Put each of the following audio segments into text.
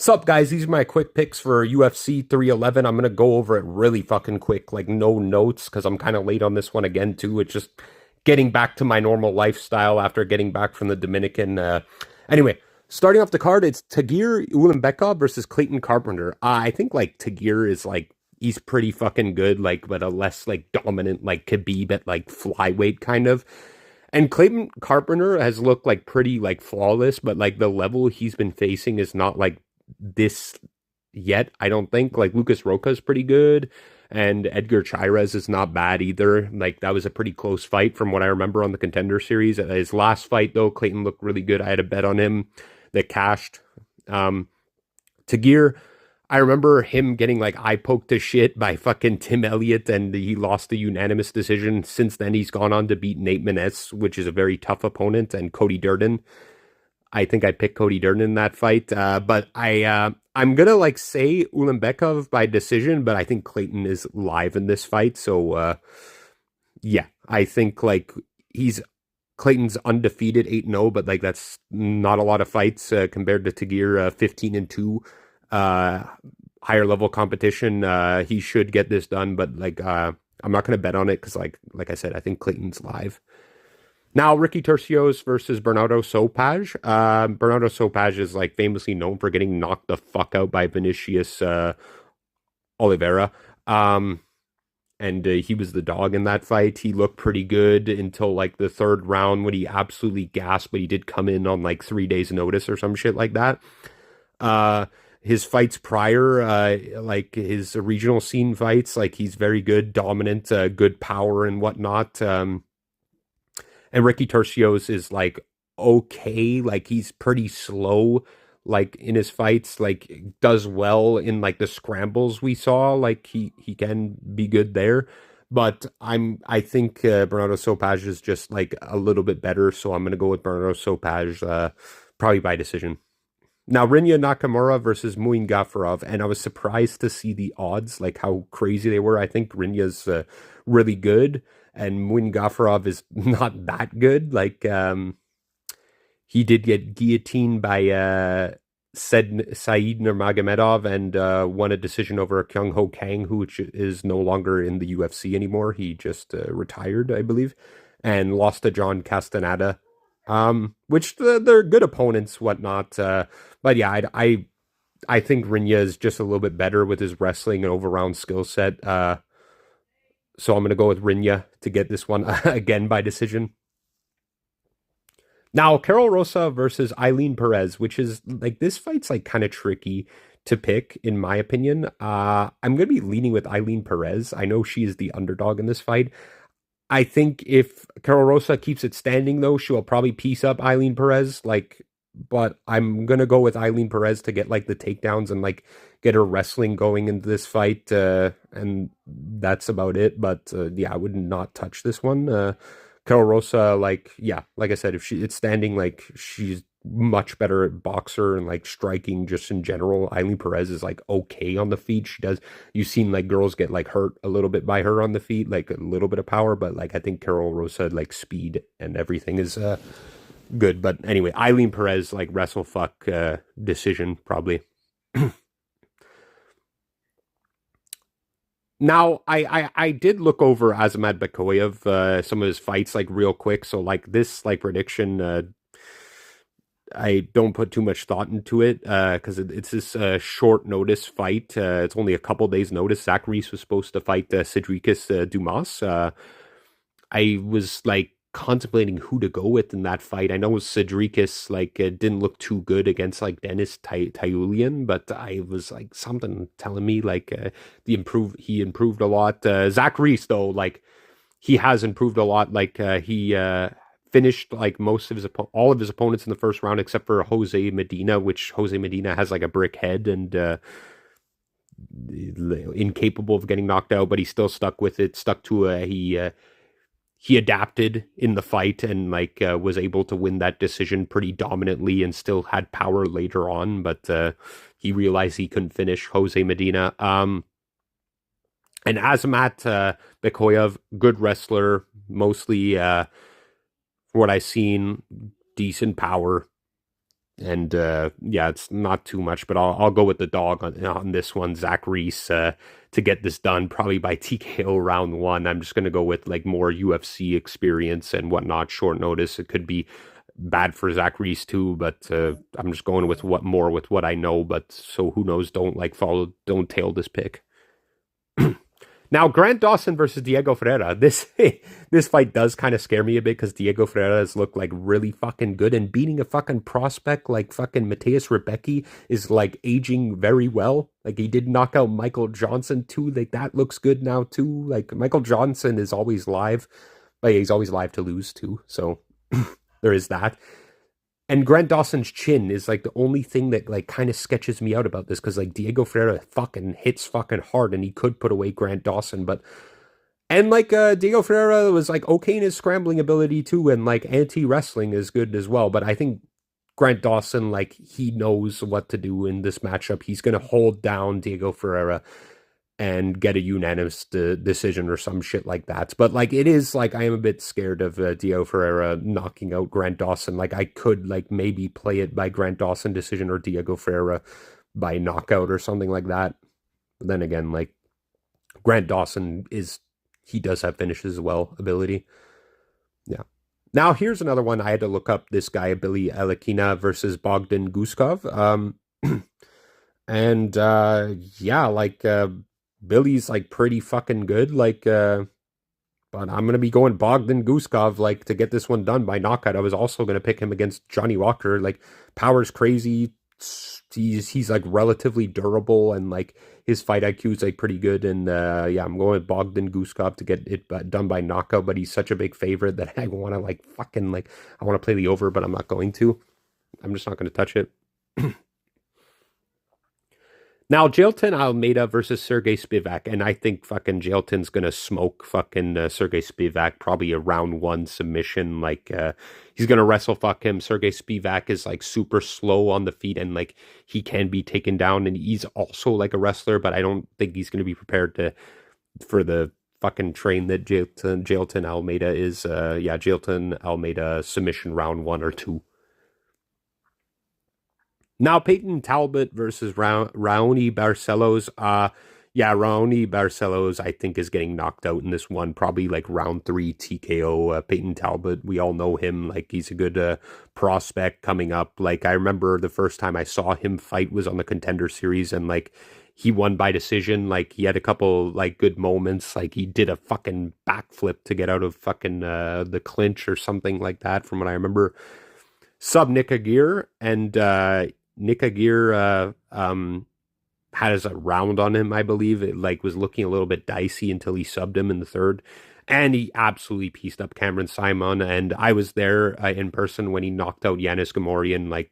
Sup, guys? These are my quick picks for UFC 311. I'm gonna go over it really fucking quick, like no notes, because I'm kind of late on this one again too. It's just getting back to my normal lifestyle after getting back from the Dominican. Anyway, starting off the card, it's Tagir Ulanbekov versus Clayton Carpenter. I think like Tagir is like he's pretty fucking good, like but a less like dominant like Khabib at like flyweight kind of. And Clayton Carpenter has looked like pretty like flawless, but like the level he's been facing is not like this yet. I don't think like Lucas Roca is pretty good, and Edgar Chairez is not bad either. Like that was a pretty close fight from what I remember on the Contender Series. His last fight though, Clayton looked really good. I had a bet on him that cashed. Um, Tagir, I remember him getting like eye poked to shit by fucking Tim Elliott, and he lost the unanimous decision. Since then, he's gone on to beat Nate Maness, which is a very tough opponent, and Cody Durden. I think I picked Cody Durden in that fight, but I'm gonna like say Ulanbekov by decision, but I think Clayton is live in this fight, so yeah, I think like he's Clayton's undefeated 8-0, but like that's not a lot of fights compared to Tagir 15-2. Uh, Higher level competition. He should get this done, but like I'm not gonna bet on it because like I said, I think Clayton's live. Now, Ricky Tercios versus Bernardo Sopaj. Bernardo Sopaj is like famously known for getting knocked the fuck out by Vinicius Oliveira. And he was the dog in that fight. He looked pretty good until like the third round when he absolutely gasped, but he did come in on like 3 days notice or some shit like that. His fights prior, like his regional scene fights, like he's very good, dominant, good power and whatnot. And Ricky Tercios is like okay, like he's pretty slow, like in his fights, like does well in like the scrambles we saw, like he can be good there. But I think Bernardo Sopaj is just like a little bit better, so I'm gonna go with Bernardo Sopaj, probably by decision. Now, Rinya Nakamura versus Muin Gafarov, and I was surprised to see the odds, like how crazy they were. I think Rinya's really good, and Muin Gafarov is not that good. Like, he did get guillotined by Said Nurmagomedov and won a decision over Kyung Ho Kang, who is no longer in the UFC anymore. He just retired, I believe, and lost to John Castaneda, which they're good opponents, whatnot. But yeah, I think Rinya is just a little bit better with his wrestling and overall skill set. So I'm gonna go with Rinya to get this one again by decision. Now, Carol Rosa versus Eileen Perez, which is like this fight's like kind of tricky to pick, in my opinion. I'm gonna be leaning with Eileen Perez. I know she is the underdog in this fight. I think if Carol Rosa keeps it standing, though, she'll probably piece up Eileen Perez. Like, but I'm gonna go with Eileen Perez to get like the takedowns and like get her wrestling going into this fight, and that's about it. But yeah, I would not touch this one. Carol Rosa, like yeah, like I said, if she it's standing, like she's much better at boxer and like striking just in general. Eileen Perez is like okay on the feet. She does you've seen like girls get like hurt a little bit by her on the feet, like a little bit of power, but like I think Carol Rosa like speed and everything is good. But anyway, Eileen Perez like wrestle fuck decision probably. Now, I did look over Azamat Bakoyev, some of his fights like real quick. So like this like prediction, I don't put too much thought into it because it's this short notice fight. It's only a couple days notice. Zach Reese was supposed to fight Cedricus Dumas. I was like contemplating who to go with in that fight. I know Cedricus like didn't look too good against like Dennis Tayulian, but I was like something telling me like he improved a lot. Zach Reese though, like he has improved a lot. Like he finished like most of all of his opponents in the first round except for Jose Medina, which Jose Medina has like a brick head and incapable of getting knocked out, but he still stuck with it. Stuck to he adapted in the fight and like was able to win that decision pretty dominantly and still had power later on, but he realized he couldn't finish Jose Medina. And Azamat Bekoyev, good wrestler, mostly for what I've seen, decent power. And yeah, it's not too much, but I'll go with the dog on this one, Zach Reese, to get this done probably by TKO round one. I'm just gonna go with like more UFC experience and whatnot, short notice. It could be bad for Zach Reese too, but I'm just going with what I know. But so who knows? Don't tail this pick. Now, Grant Dawson versus Diego Ferreira. This fight does kind of scare me a bit because Diego Ferreira has looked like really fucking good, and beating a fucking prospect like fucking Mateus Rebecki is like aging very well. Like he did knock out Michael Johnson too. Like that looks good now too. Like Michael Johnson is always live, but he's always live to lose too. So there is that. And Grant Dawson's chin is like the only thing that like kind of sketches me out about this because like Diego Ferreira fucking hits fucking hard and he could put away Grant Dawson, but and like Diego Ferreira was like okay in his scrambling ability too, and like anti-wrestling is good as well. But I think Grant Dawson, like he knows what to do in this matchup. He's gonna hold down Diego Ferreira and get a unanimous decision or some shit like that. But like it is like I am a bit scared of Dio Ferreira knocking out Grant Dawson. Like I could like maybe play it by Grant Dawson decision or Diego Ferreira by knockout or something like that. But then again, like Grant Dawson is he does have finishes as well ability. Yeah. Now here's another one I had to look up. This guy Billy Alekina versus Bogdan Guskov. And yeah, like Billy's like pretty fucking good. Like but I'm gonna be going Bogdan Guskov like to get this one done by knockout. I was also gonna pick him against Johnny Walker. Like power's crazy. He's like relatively durable and like his fight IQ is like pretty good. And yeah, I'm going with Bogdan Guskov to get it done by knockout. But he's such a big favorite that I want to like fucking like I want to play the over, but I'm not going to. I'm just not going to touch it. Now, Jailton Almeida versus Sergey Spivak, and I think fucking Jailton's gonna smoke fucking Sergey Spivak, probably a round one submission. Like, he's gonna wrestle fuck him. Sergey Spivak is like super slow on the feet, and like he can be taken down, and he's also like a wrestler, but I don't think he's gonna be prepared to for the fucking train that Jailton Almeida is. Yeah, Jailton Almeida submission round one or two. Now, Peyton Talbot versus Raoni Barcelos. Yeah, Raoni Barcelos, I think, is getting knocked out in this one. Probably like round three TKO. Peyton Talbot, we all know him. Like, he's a good prospect coming up. Like, I remember the first time I saw him fight was on the Contender Series, and like, he won by decision. Like, he had a couple like good moments. Like, he did a fucking backflip to get out of fucking the clinch or something like that, from what I remember. Sub Nick Aguirre, and Nick Aguirre has a round on him, I believe. It like was looking a little bit dicey until he subbed him in the third. And he absolutely pieced up Cameron Simon. And I was there in person when he knocked out Yanis Gamori in like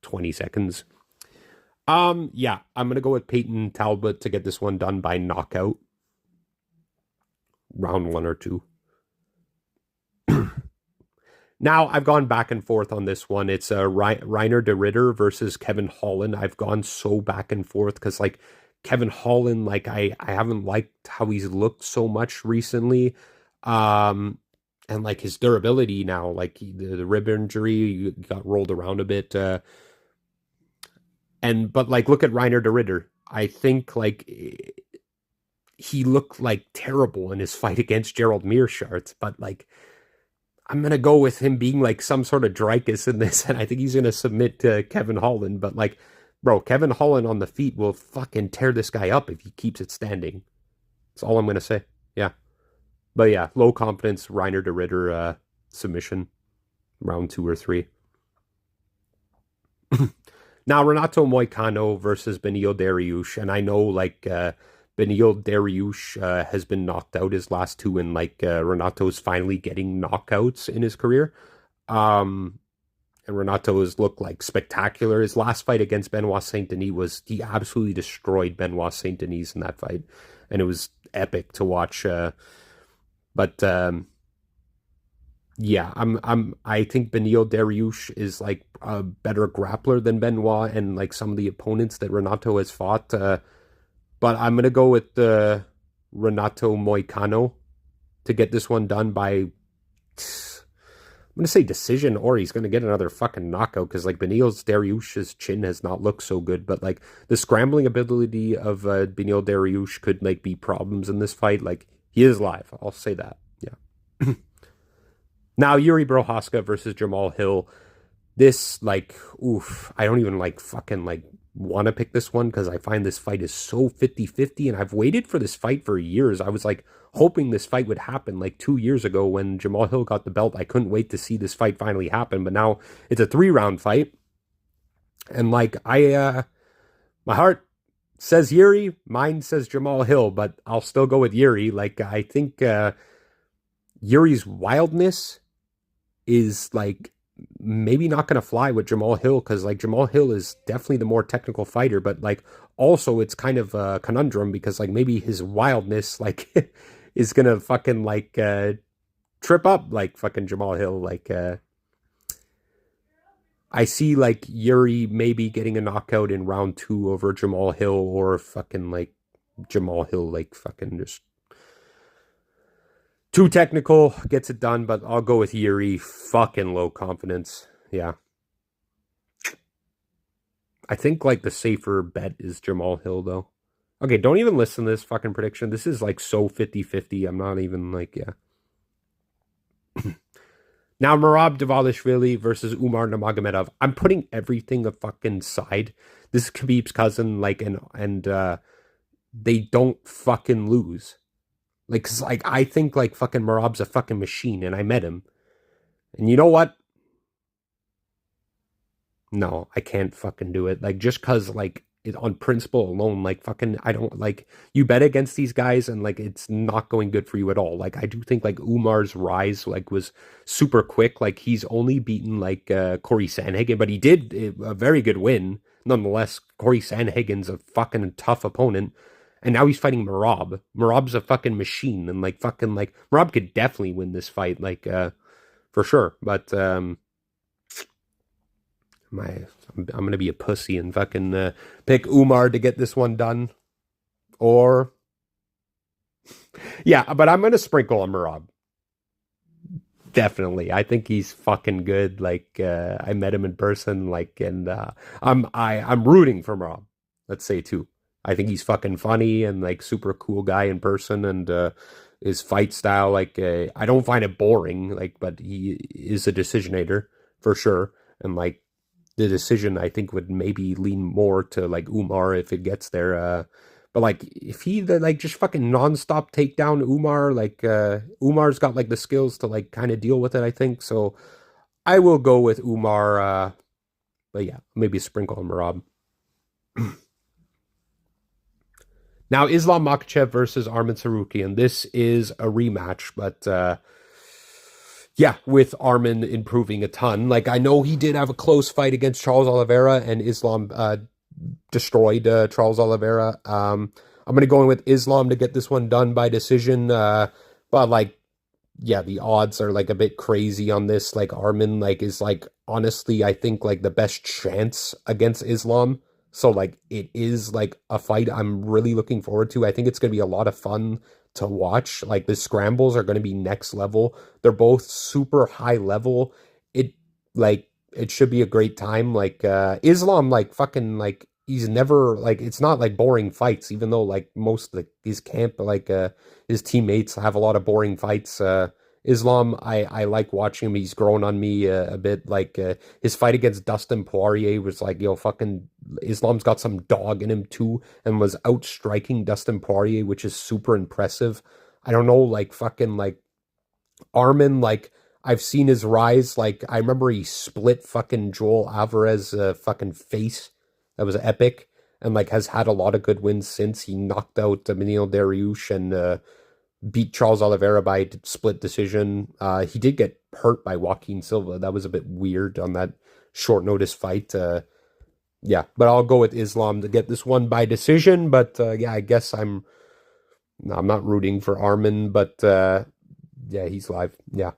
20 seconds. Yeah, I'm gonna go with Peyton Talbot to get this one done by knockout. Round one or two. Now, I've gone back and forth on this one. It's Reiner de Ritter versus Kevin Holland. I've gone so back and forth because, like, Kevin Holland, like, I haven't liked how he's looked so much recently. And, like, his durability now, like, the rib injury got rolled around a bit. But, like, look at Reiner de Ritter. I think, like, he looked, like, terrible in his fight against Gerald Meerschaert, but, like, I'm going to go with him being like some sort of Dreykus in this, and I think he's going to submit to Kevin Holland. But like, bro, Kevin Holland on the feet will fucking tear this guy up if he keeps it standing. That's all I'm going to say. Yeah. But yeah, low confidence, Reiner de Ritter submission, round two or three. Now, Renato Moicano versus Benil Dariush, and I know like Benil Dariush has been knocked out his last two, and like Renato's finally getting knockouts in his career. And Renato has looked like spectacular. His last fight against Benoit Saint Denis he absolutely destroyed Benoit Saint Denis in that fight, and it was epic to watch. But yeah, I think Benil Dariush is like a better grappler than Benoit and like some of the opponents that Renato has fought. But I'm going to go with Renato Moicano to get this one done by going to say decision, or he's going to get another fucking knockout because like Beneil Dariush's chin has not looked so good, but like the scrambling ability of Beneil Dariush could like be problems in this fight. Like he is live, I'll say that. Yeah. Now Yuri Prochazka versus Jamal Hill. This like, oof, I don't even like fucking like want to pick this one because I find this fight is so 50-50, and I've waited for this fight for years. I was like hoping this fight would happen like 2 years ago when Jamal Hill got the belt. I couldn't wait to see this fight finally happen, but now it's a 3-round fight. And like my heart says Yuri, mine says Jamal Hill, but I'll still go with Yuri. Like I think Yuri's wildness is like maybe not going to fly with Jamal Hill because like Jamal Hill is definitely the more technical fighter, but like also it's kind of a conundrum because like maybe his wildness like is going to fucking like trip up like fucking Jamal Hill. Like I see like Yuri maybe getting a knockout in round 2 over Jamal Hill, or fucking like Jamal Hill like fucking just too technical, gets it done, but I'll go with Yuri. Fucking low confidence. Yeah. I think like the safer bet is Jamal Hill though. Okay, don't even listen to this fucking prediction. This is like so 50-50. I'm not even like, yeah. Now Merab Dvalishvili versus Umar Nurmagomedov. I'm putting everything a fucking side. This is Khabib's cousin, like, and they don't fucking lose. Like, cause like I think like fucking Marab's a fucking machine, and I met him. And you know what? No, I can't fucking do it. Like just cause like on principle alone, like fucking I don't like you bet against these guys and like it's not going good for you at all. Like I do think like Umar's rise like was super quick. Like he's only beaten like Corey Sandhagen, but he did a very good win. Nonetheless, Corey Sandhagen's a fucking tough opponent. And now he's fighting Merab. Merab's a fucking machine, and like fucking like Merab could definitely win this fight, like for sure. But I'm gonna be a pussy and fucking pick Umar to get this one done. Or yeah, but I'm gonna sprinkle on Merab. Definitely. I think he's fucking good. Like I met him in person, like, and I'm rooting for Merab. Let's say too. I think he's fucking funny and like super cool guy in person, and his fight style, like I don't find it boring, like, but he is a decisionator for sure, and like the decision I think would maybe lean more to like Umar if it gets there. But like if he like just fucking nonstop take down Umar, like Umar's got like the skills to like kind of deal with it, I think. So I will go with Umar. But yeah, maybe a sprinkle on Merab. Now, Islam Makhachev versus Arman Tsarukyan. This is a rematch, but yeah, with Arman improving a ton. Like, I know he did have a close fight against Charles Oliveira, and Islam destroyed Charles Oliveira. I'm going to go in with Islam to get this one done by decision. But, like, yeah, the odds are, like, a bit crazy on this. Like, Arman, like, is, like, honestly, I think, like, the best chance against Islam. So, like, it is, like, a fight I'm really looking forward to. I think it's going to be a lot of fun to watch. Like, the scrambles are going to be next level. They're both super high level. It, like, it should be a great time. Like, Islam, like, fucking, like, he's never, like, it's not, like, boring fights, even though, like, most, like, his camp, like, his teammates have a lot of boring fights. Islam, I like watching him. He's grown on me a bit. Like his fight against Dustin Poirier was like, yo, fucking Islam's got some dog in him too, and was outstriking Dustin Poirier, which is super impressive. I don't know, like fucking like Arman, like I've seen his rise. Like I remember he split fucking Joel Alvarez fucking face. That was epic, and like has had a lot of good wins since. He knocked out Beneil Dariush and beat Charles Oliveira by split decision. He did get hurt by Joaquin Silva. That was a bit weird on that short notice fight. Yeah, but I'll go with Islam to get this one by decision. But yeah, I guess I'm not rooting for Arman, but yeah, he's live. Yeah.